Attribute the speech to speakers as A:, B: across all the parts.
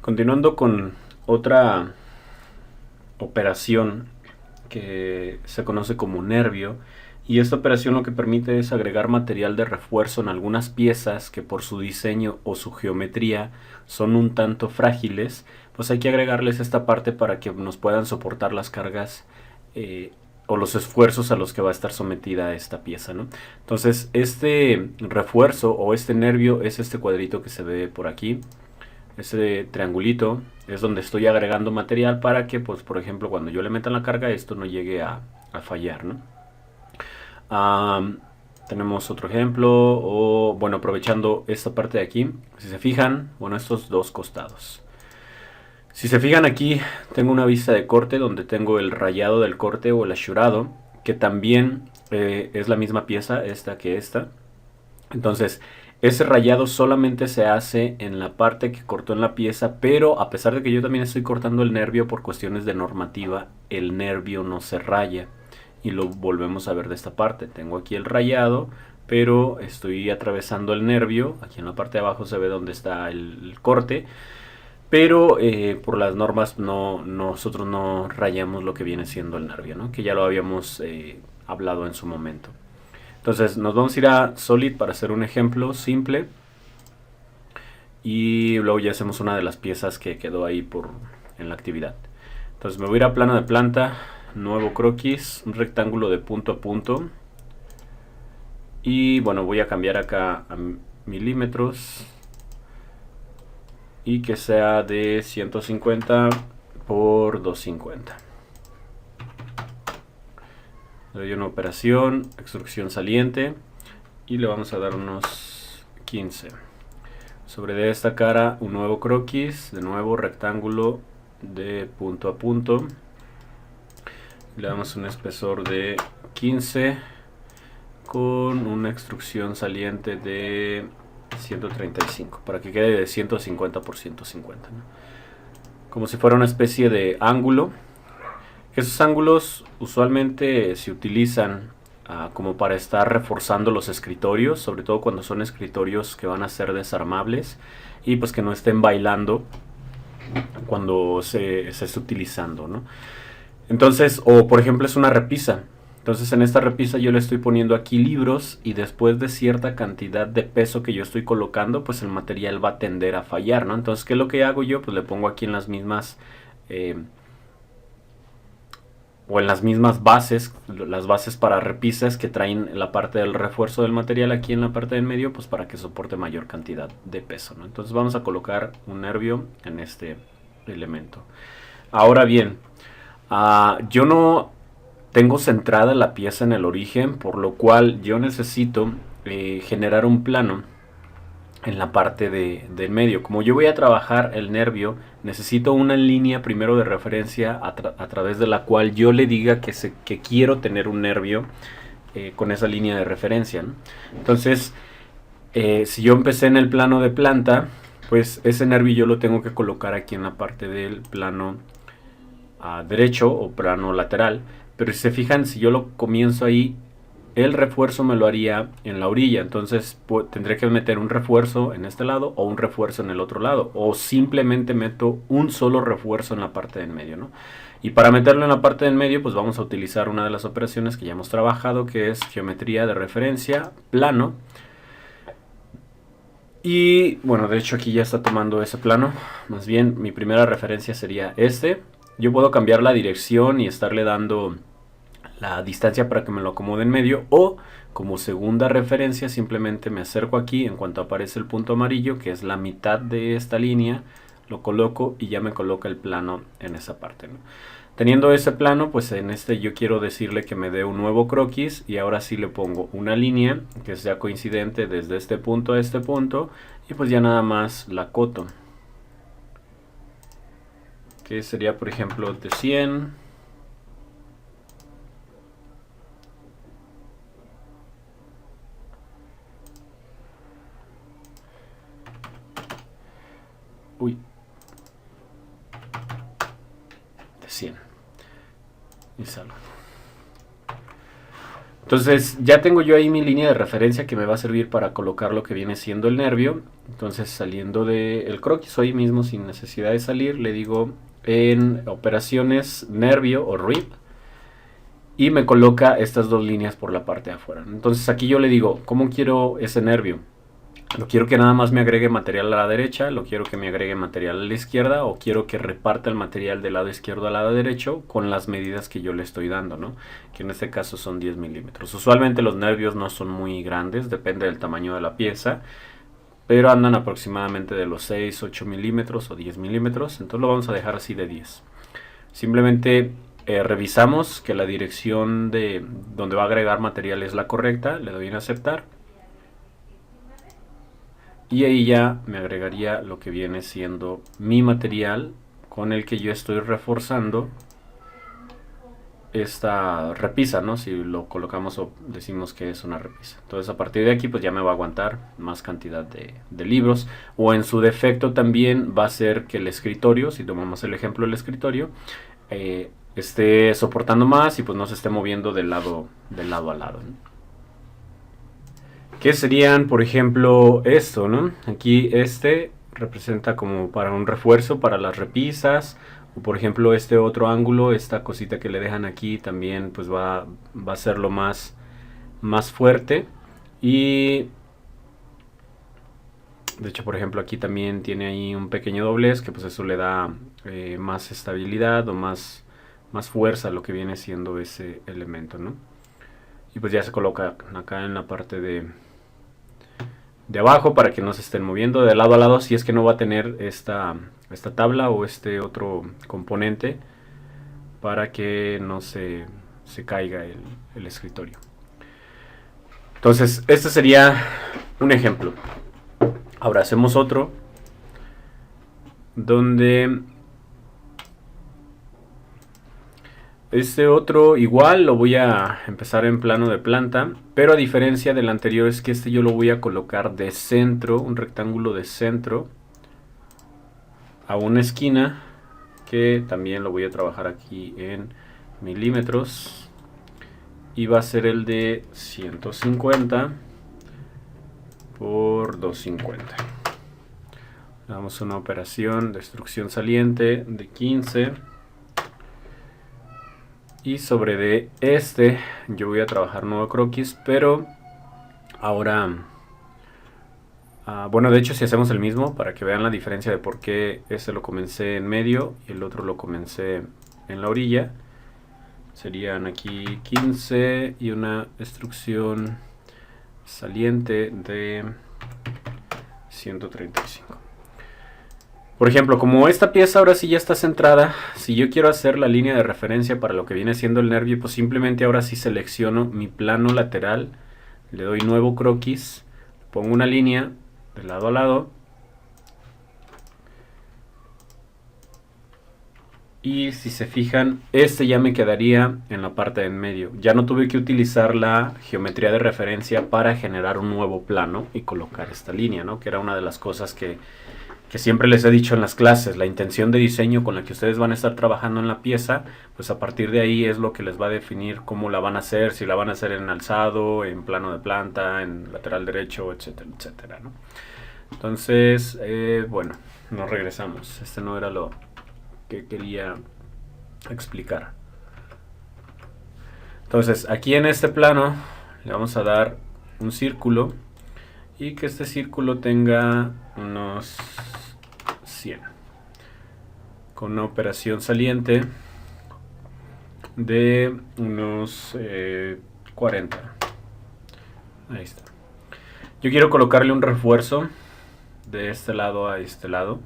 A: Continuando con otra operación que se conoce como nervio, y esta operación lo que permite es agregar material de refuerzo en algunas piezas que por su diseño o su geometría son un tanto frágiles. Pues hay que agregarles esta parte para que nos puedan soportar las cargas o los esfuerzos a los que va a estar sometida esta pieza, ¿no? Entonces este refuerzo o este nervio es este cuadrito que se ve por aquí. Ese triangulito es donde estoy agregando material para que, pues, por ejemplo, cuando yo le meta la carga, esto no llegue a fallar, ¿no? Tenemos otro ejemplo, o bueno, aprovechando esta parte de aquí, si se fijan, bueno, estos dos costados. Si se fijan aquí, tengo una vista de corte donde tengo el rayado del corte o el asurado, que también es la misma pieza, esta que esta. Entonces, ese rayado solamente se hace en la parte que cortó en la pieza, pero a pesar de que yo también estoy cortando el nervio por cuestiones de normativa, el nervio no se raya. Y lo volvemos a ver de esta parte. Tengo aquí el rayado, pero estoy atravesando el nervio. Aquí en la parte de abajo se ve donde está el corte. Pero por las normas nosotros no rayamos lo que viene siendo el nervio, ¿no? Que ya lo habíamos hablado en su momento. Entonces nos vamos a ir a Solid para hacer un ejemplo simple. Y luego ya hacemos una de las piezas que quedó ahí en la actividad. Entonces me voy a ir a plano de planta, nuevo croquis, un rectángulo de punto a punto. Y bueno, voy a cambiar acá a milímetros. Y que sea de 150 por 250. Le doy una operación, extrusión saliente. Y le vamos a dar unos 15. Sobre de esta cara un nuevo croquis, de nuevo rectángulo de punto a punto. Le damos un espesor de 15 con una extrusión saliente de 135 para que quede de 150 por 150, ¿no? Como si fuera una especie de ángulo. Esos ángulos usualmente se utilizan como para estar reforzando los escritorios, sobre todo cuando son escritorios que van a ser desarmables y pues que no estén bailando cuando se esté utilizando, ¿no? Entonces, o por ejemplo es una repisa. Entonces en esta repisa yo le estoy poniendo aquí libros y después de cierta cantidad de peso que yo estoy colocando, pues el material va a tender a fallar, ¿no? Entonces, ¿qué es lo que hago yo? Pues le pongo aquí en las mismas o en las mismas bases, las bases para repisas que traen la parte del refuerzo del material aquí en la parte del medio, pues para que soporte mayor cantidad de peso, ¿no? Entonces vamos a colocar un nervio en este elemento. Ahora bien, yo no tengo centrada la pieza en el origen, por lo cual yo necesito generar un plano en la parte del medio. Como yo voy a trabajar el nervio, necesito una línea primero de referencia a través de la cual yo le diga que quiero tener un nervio con esa línea de referencia, ¿no? Entonces, si yo empecé en el plano de planta, pues ese nervio yo lo tengo que colocar aquí en la parte del plano derecho o plano lateral. Pero si se fijan, si yo lo comienzo ahí, el refuerzo me lo haría en la orilla. Entonces tendré que meter un refuerzo en este lado o un refuerzo en el otro lado. O simplemente meto un solo refuerzo en la parte del medio, ¿no? Y para meterlo en la parte del medio, pues vamos a utilizar una de las operaciones que ya hemos trabajado, que es geometría de referencia, plano. Y bueno, de hecho aquí ya está tomando ese plano. Más bien, mi primera referencia sería este. Yo puedo cambiar la dirección y estarle dando la distancia para que me lo acomode en medio, o como segunda referencia simplemente me acerco aquí en cuanto aparece el punto amarillo, que es la mitad de esta línea, lo coloco y ya me coloca el plano en esa parte, ¿no? Teniendo ese plano, pues en este yo quiero decirle que me dé un nuevo croquis y ahora sí le pongo una línea que sea coincidente desde este punto a este punto y pues ya nada más la coto, que sería por ejemplo de 100. Uy, de 100 y salgo. Entonces ya tengo yo ahí mi línea de referencia que me va a servir para colocar lo que viene siendo el nervio. Entonces saliendo del croquis ahí mismo sin necesidad de salir, le digo en operaciones nervio o rib y me coloca estas dos líneas por la parte de afuera. Entonces aquí yo le digo, ¿cómo quiero ese nervio? ¿Lo quiero que nada más me agregue material a la derecha? ¿Lo quiero que me agregue material a la izquierda? ¿O quiero que reparta el material del lado izquierdo al lado derecho con las medidas que yo le estoy dando, ¿no? Que en este caso son 10 milímetros. Usualmente los nervios no son muy grandes, depende del tamaño de la pieza, pero andan aproximadamente de los 6, 8 milímetros o 10 milímetros. Entonces lo vamos a dejar así de 10. Simplemente revisamos que la dirección de donde va a agregar material es la correcta. Le doy en aceptar. Y ahí ya me agregaría lo que viene siendo mi material con el que yo estoy reforzando esta repisa, ¿no? Si lo colocamos o decimos que es una repisa. Entonces a partir de aquí pues ya me va a aguantar más cantidad de libros. O en su defecto también va a ser que el escritorio, si tomamos el ejemplo del escritorio, esté soportando más y pues no se esté moviendo de lado a lado, ¿no? ¿Qué serían, por ejemplo, esto, ¿no? Aquí este representa como para un refuerzo para las repisas. O por ejemplo este otro ángulo, esta cosita que le dejan aquí también pues va a serlo más fuerte. Y de hecho por ejemplo aquí también tiene ahí un pequeño doblez que pues eso le da más estabilidad o más fuerza a lo que viene siendo ese elemento, ¿no? Y pues ya se coloca acá en la parte de abajo para que no se estén moviendo de lado a lado si es que no va a tener esta tabla o este otro componente para que no se caiga el escritorio. Entonces este sería un ejemplo. Ahora hacemos otro donde este otro igual lo voy a empezar en plano de planta, pero a diferencia del anterior es que este yo lo voy a colocar de centro, un rectángulo de centro a una esquina, que también lo voy a trabajar aquí en milímetros y va a ser el de 150 por 250. Damos una operación de destrucción saliente de 15. Y sobre de este yo voy a trabajar nuevo croquis, pero ahora bueno, de hecho si hacemos el mismo para que vean la diferencia de por qué este lo comencé en medio y el otro lo comencé en la orilla, serían aquí 15 y una destrucción saliente de 135. Por ejemplo, como esta pieza ahora sí ya está centrada, si yo quiero hacer la línea de referencia para lo que viene siendo el nervio, pues simplemente ahora sí selecciono mi plano lateral, le doy nuevo croquis, pongo una línea de lado a lado y si se fijan, este ya me quedaría en la parte de en medio. Ya no tuve que utilizar la geometría de referencia para generar un nuevo plano y colocar esta línea, ¿no? Que era una de las cosas que siempre les he dicho en las clases, la intención de diseño con la que ustedes van a estar trabajando en la pieza, pues a partir de ahí es lo que les va a definir cómo la van a hacer, si la van a hacer en alzado, en plano de planta, en lateral derecho, etcétera, etcétera, ¿no? Entonces, bueno, nos regresamos. Este no era lo que quería explicar. Entonces, aquí en este plano le vamos a dar un círculo y que este círculo tenga unos 100 con una operación saliente de unos 40. Ahí está. Yo quiero colocarle un refuerzo de este lado a este lado.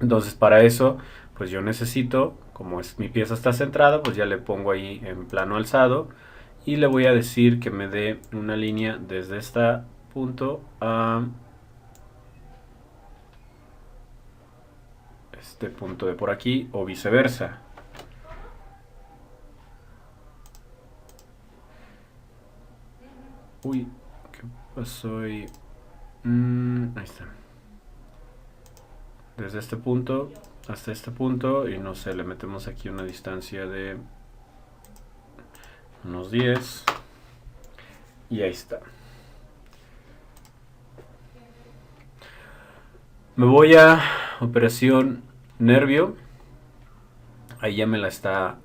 A: Entonces para eso pues yo necesito, como mi pieza está centrada, pues ya le pongo ahí en plano alzado y le voy a decir que me dé una línea desde este punto a este punto de por aquí o viceversa. Uy, ¿qué pasó ahí? Ahí está. Desde este punto hasta este punto y no sé, le metemos aquí una distancia de unos 10. Y ahí está. Me voy a operación nervio. Ahí ya me la está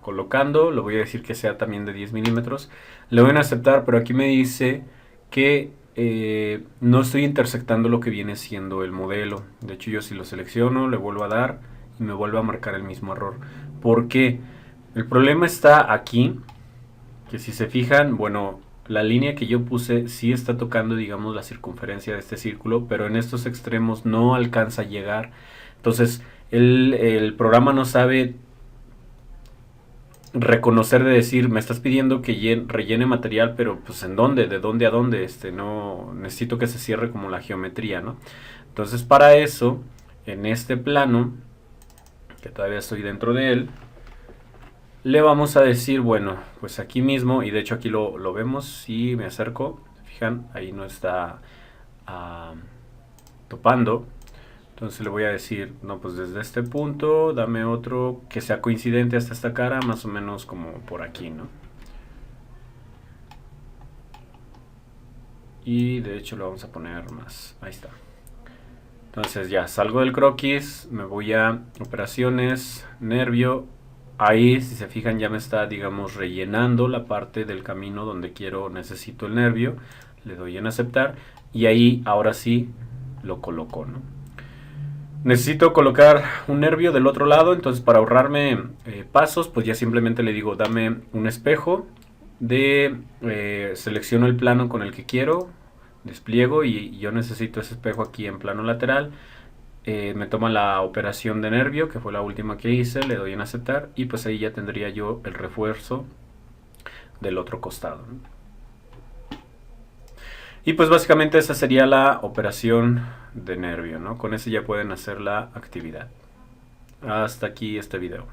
A: colocando. Le voy a decir que sea también de 10 milímetros. Le voy a aceptar, pero aquí me dice que no estoy intersectando lo que viene siendo el modelo. De hecho, yo si lo selecciono, le vuelvo a dar y me vuelve a marcar el mismo error. ¿Por qué? El problema está aquí, que si se fijan, bueno, la línea que yo puse sí está tocando, digamos, la circunferencia de este círculo, pero en estos extremos no alcanza a llegar. Entonces, el programa no sabe reconocer de decir, me estás pidiendo que rellene material, pero pues ¿en dónde? ¿De dónde a dónde? No, necesito que se cierre como la geometría, ¿no? Entonces, para eso, en este plano, que todavía estoy dentro de él, le vamos a decir, bueno, pues aquí mismo, y de hecho aquí lo vemos, si me acerco, fijan, ahí no está topando. Entonces le voy a decir, no, pues desde este punto, dame otro que sea coincidente hasta esta cara, más o menos como por aquí, ¿no? Y de hecho lo vamos a poner más, ahí está. Entonces ya salgo del croquis, me voy a operaciones, nervio. Ahí, si se fijan, ya me está, digamos, rellenando la parte del camino donde necesito el nervio. Le doy en aceptar y ahí, ahora sí, lo coloco, ¿no? Necesito colocar un nervio del otro lado, entonces para ahorrarme pasos, pues ya simplemente le digo, dame un espejo, selecciono el plano con el que quiero, despliego y yo necesito ese espejo aquí en plano lateral. Me toma la operación de nervio, que fue la última que hice, le doy en aceptar y pues ahí ya tendría yo el refuerzo del otro costado, ¿no? Y pues básicamente esa sería la operación de nervio, ¿no? Con eso ya pueden hacer la actividad. Hasta aquí este video.